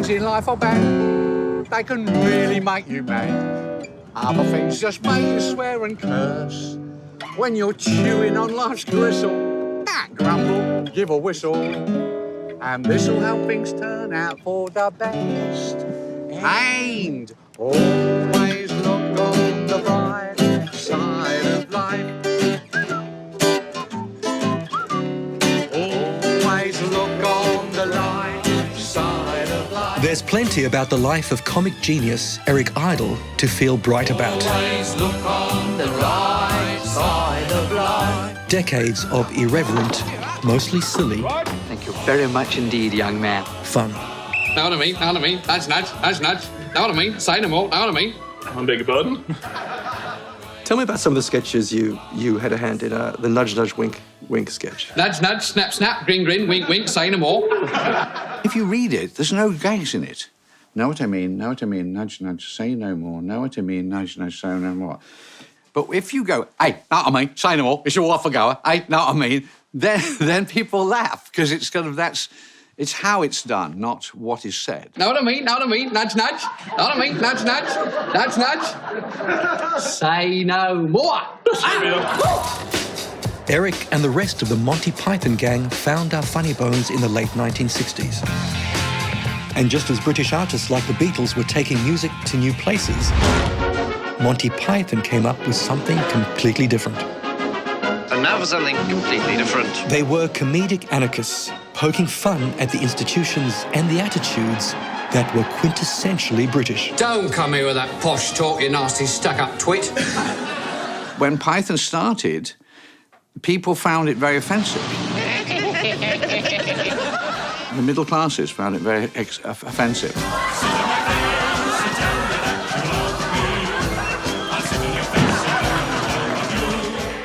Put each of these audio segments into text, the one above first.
things in life are bad. They can really make you mad. Other things just make you swear and curse. When you're chewing on life's gristle, that grumble, give a whistle. And this'll help things turn out for the best. And always look on the bright side of life. Always look on the light side of life. There's plenty about the life of comic genius Eric Idle to feel bright about. Always look on the right side of life. Decades of irreverent, mostly silly, Thank you very much indeed, young man. fun. Know what I mean? Know what I mean? That's nudge. That's nudge. Know what I mean? Say no more. Know what I mean? I beg your pardon? Tell me about some of the sketches you had a hand in, the nudge, nudge, wink, wink sketch. Nudge, nudge, snap, snap, grin, grin, wink, wink, say no more. If you read it, there's no gags in it. Know what I mean? Know what I mean? Nudge, nudge, say no more. Know what I mean? Nudge, nudge, say no more. But if you go, hey, know what I mean? Say no more. It's your off a goer. Hey, know what I mean? Then people laugh because it's kind of it's how it's done, not what is said. Know what I mean? Know what I mean? Nudge, nudge. Know what I mean? Nudge, nudge. Nudge, nudge. Say no more. Eric and the rest of the Monty Python gang found our funny bones in the late 1960s. And just as British artists like the Beatles were taking music to new places, Monty Python came up with something completely different. And now for something completely different. They were comedic anarchists, poking fun at the institutions and the attitudes that were quintessentially British. Don't come here with that posh talk, you nasty stuck-up twit. When Python started, people found it very offensive. The middle classes found it very offensive.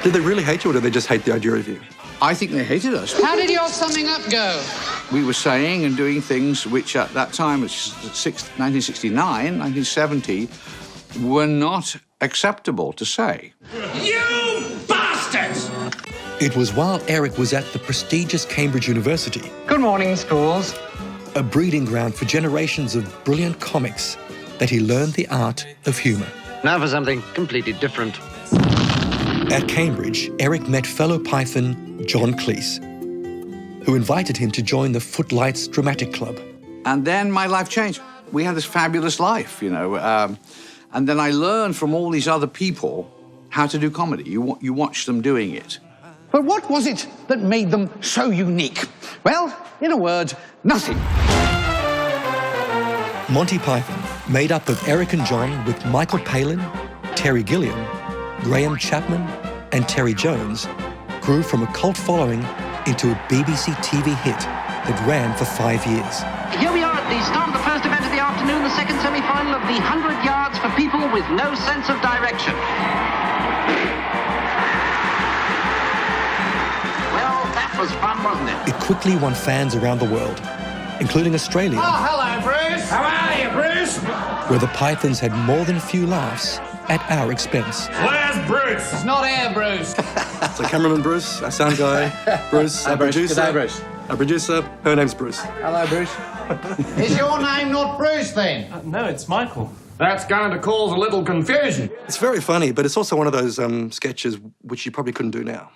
Did they really hate you, or did they just hate the idea of you? I think they hated us. How did your summing up go? We were saying and doing things which at that time, which is 1969, 1970, were not acceptable to say. You bastards! It was while Eric was at the prestigious Cambridge University, Good morning, schools. a breeding ground for generations of brilliant comics, that he learned the art of humour. Now for something completely different. At Cambridge, Eric met fellow Python John Cleese, who invited him to join the Footlights Dramatic Club. And then my life changed. We had this fabulous life, you know. And then I learned from all these other people how to do comedy. You watch them doing it. But what was it that made them so unique? Well, in a word, nothing. Monty Python, made up of Eric and John with Michael Palin, Terry Gilliam, Graham Chapman, and Terry Jones, grew from a cult following into a BBC TV hit that ran for 5 years. Here we are at the start of the first event of the afternoon, the second semi-final of the 100 yards for people with no sense of direction. Well, that was fun, wasn't it? It quickly won fans around the world, including Australia, hello, Bruce. How are you, Bruce? where the Pythons had more than a few laughs at our expense. Where's Bruce? It's not here, Bruce. So cameraman Bruce, our sound guy Bruce, our producer. Good day, Bruce. Our producer, her name's Bruce. Hello, Bruce. Is your name not Bruce, then? No, it's Michael. That's going to cause a little confusion. It's very funny, but it's also one of those sketches which you probably couldn't do now.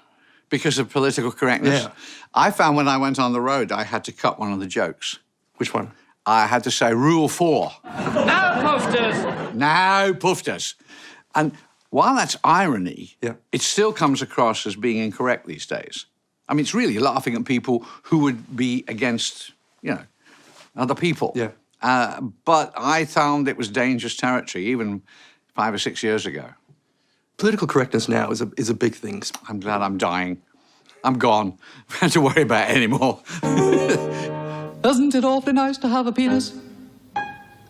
Because of political correctness. Yeah. I found when I went on the road, I had to cut one of the jokes. Which one? I had to say Rule 4. No posters. No poofters. And while that's irony, Yeah. it still comes across as being incorrect these days. I mean, it's really laughing at people who would be against, you know, other people. Yeah. But I found it was dangerous territory, even 5 or 6 years ago. Political correctness now is a big thing. I'm glad I'm dying. I'm gone. I don't have to worry about it anymore. Isn't it awfully nice to have a penis?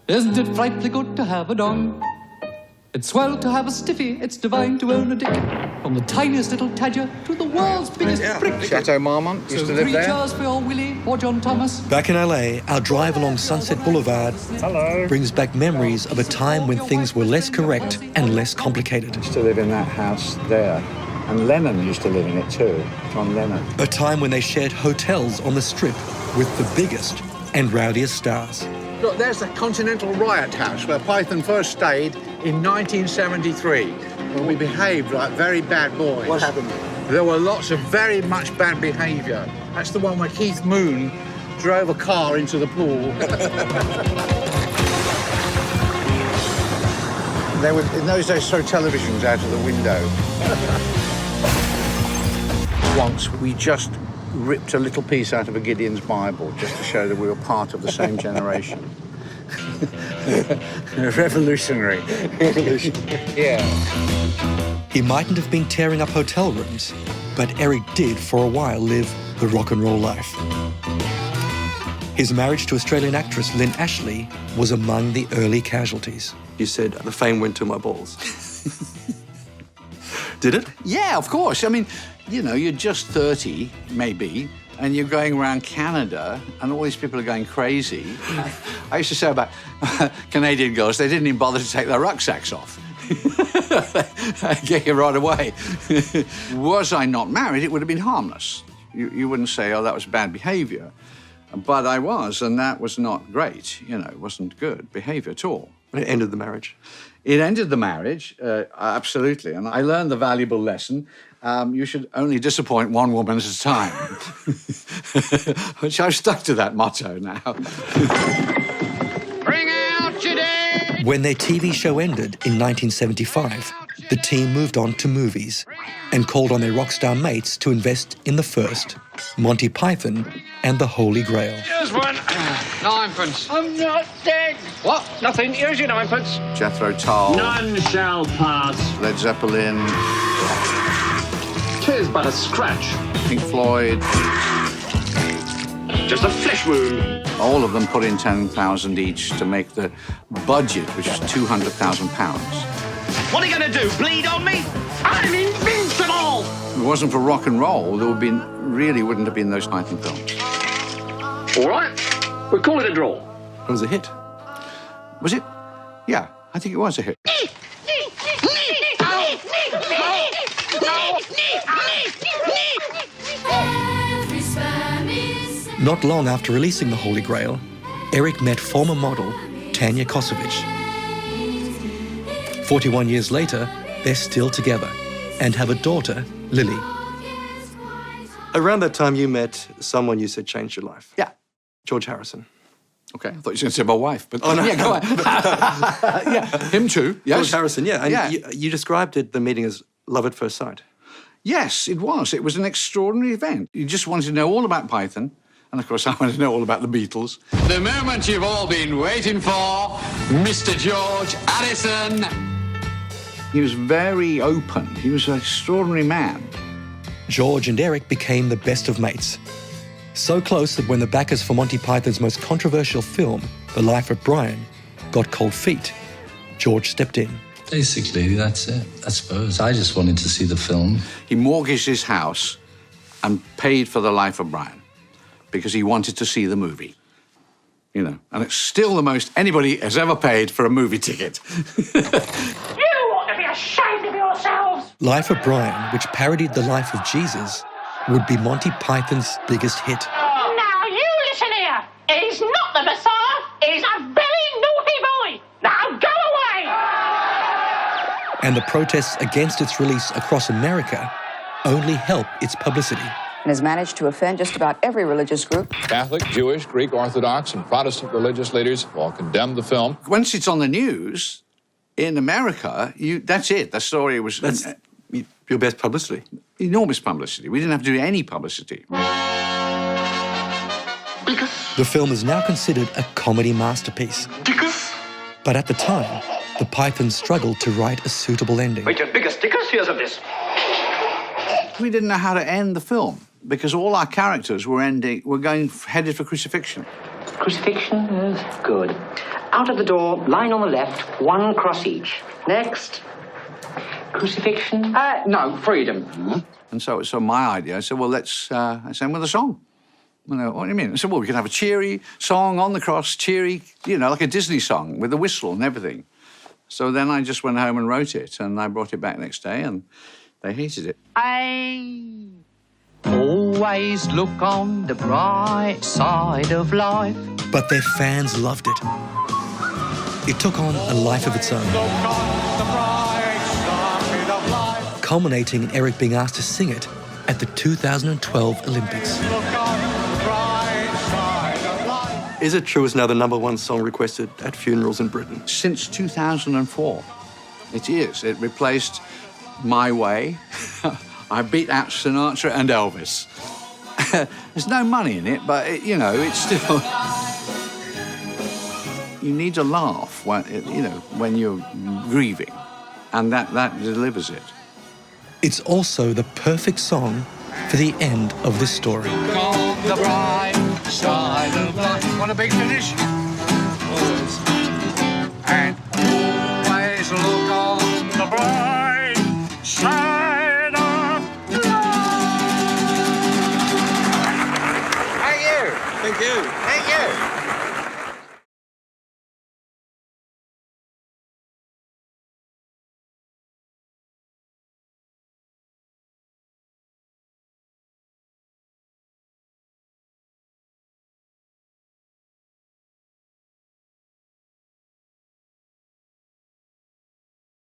Isn't it frightfully good to have a dong? It's swell to have a stiffy, it's divine to own a dick. From the tiniest little tadger to the world's biggest prick. Chateau Marmont used to live Three there. cheers for your Willie or John Thomas. Back in LA, our drive along Sunset Boulevard brings back memories of a time when things were less correct and less complicated. Used to live in that house there. And Lennon used to live in it too, John Lennon. A time when they shared hotels on the Strip with the biggest and rowdiest stars. Look, there's the Continental Riot House where Python first stayed in 1973. Well, we behaved like very bad boys. What happened? There were lots of very much bad behaviour. That's the one where Keith Moon drove a car into the pool. They would, in those days, throw televisions out of the window. Once, we just ripped a little piece out of a Gideon's Bible just to show that we were part of the same generation. Revolutionary. Yeah. He mightn't have been tearing up hotel rooms, but Eric did for a while live the rock and roll life. His marriage to Australian actress Lynn Ashley was among the early casualties. You said the fame went to my balls. Did it? Yeah, of course. I mean, you know, you're just 30, maybe, and you're going around Canada, and all these people are going crazy. I used to say about Canadian girls, they didn't even bother to take their rucksacks off. I get you right away. Was I not married, it would have been harmless. You wouldn't say, oh, that was bad behaviour. But I was, and that was not great. You know, it wasn't good behaviour at all. It ended the marriage. It ended the marriage, absolutely. And I learned the valuable lesson. You should only disappoint one woman at a time. Which I've stuck to that motto now. Bring out your dead! When their TV show ended in 1975, the team moved on to movies and called on their rock star mates to invest in the first, Monty Python and the Holy Grail. Here's one. Ninepence. I'm not dead! What? Nothing. Here's your ninepence. Jethro Tull. None shall pass. Led Zeppelin. 'Tis but a scratch. Pink Floyd. Just a flesh wound. All of them put in 10,000 each to make the budget, which was £200,000. What are you going to do, bleed on me? I'm invincible! If it wasn't for rock and roll, there would really wouldn't have been those Python films. All right, we'll call it a draw. It was a hit. Was it? Yeah, I think it was a hit. Not long after releasing the Holy Grail, Eric met former model Tanya Kosovich. 41 years later, they're still together and have a daughter, Lily. Around that time, you met someone you said changed your life. Yeah. George Harrison. Okay, I thought you were going to say my wife, but Oh, no. yeah, go on. Yeah, him too. Yes. George Harrison, yeah. And Yeah. you described the meeting as love at first sight. Yes, it was. It was an extraordinary event. You just wanted to know all about Python. And, of course, I wanted to know all about the Beatles. The moment you've all been waiting for, Mr. George Harrison. He was very open. He was an extraordinary man. George and Eric became the best of mates. So close that when the backers for Monty Python's most controversial film, The Life of Brian, got cold feet, George stepped in. Basically, that's it, I suppose. I just wanted to see the film. He mortgaged his house and paid for The Life of Brian because he wanted to see the movie. You know, and it's still the most anybody has ever paid for a movie ticket. You ought to be ashamed of yourselves! Life of Brian, which parodied the life of Jesus, would be Monty Python's biggest hit. Now, you listen here. He's not the Messiah. He's a very naughty boy. Now, go away! And the protests against its release across America only helped its publicity. And has managed to offend just about every religious group. Catholic, Jewish, Greek Orthodox, and Protestant religious leaders have all condemned the film. Once it's on the news in America, that's it. The story was... That's your best publicity. Enormous publicity. We didn't have to do any publicity. The film is now considered a comedy masterpiece. But at the time, the Pythons struggled to write a suitable ending. Wait, your biggest stickers? Here's of this. We didn't know how to end the film because all our characters were headed for crucifixion. Crucifixion is good. Out of the door, line on the left, one cross each. Next. Crucifixion? No, freedom. And so my idea, I said, well, let's end with a song. You know, what do you mean? I said, well, we can have a cheery song on the cross, cheery, you know, like a Disney song with a whistle and everything. So then I just went home and wrote it, and I brought it back next day, and they hated it. Always look on the bright side of life. but their fans loved it. It took on a life of its own, culminating in Eric being asked to sing it at the 2012 Olympics. Is it true it's now the #1 song requested at funerals in Britain? Since 2004. It is. It replaced My Way. I beat out Sinatra and Elvis. There's no money in it, but, it's still... You need to laugh when you're grieving, and that delivers it. It's also the perfect song for the end of this story. On the bright side of life. Want a big finish?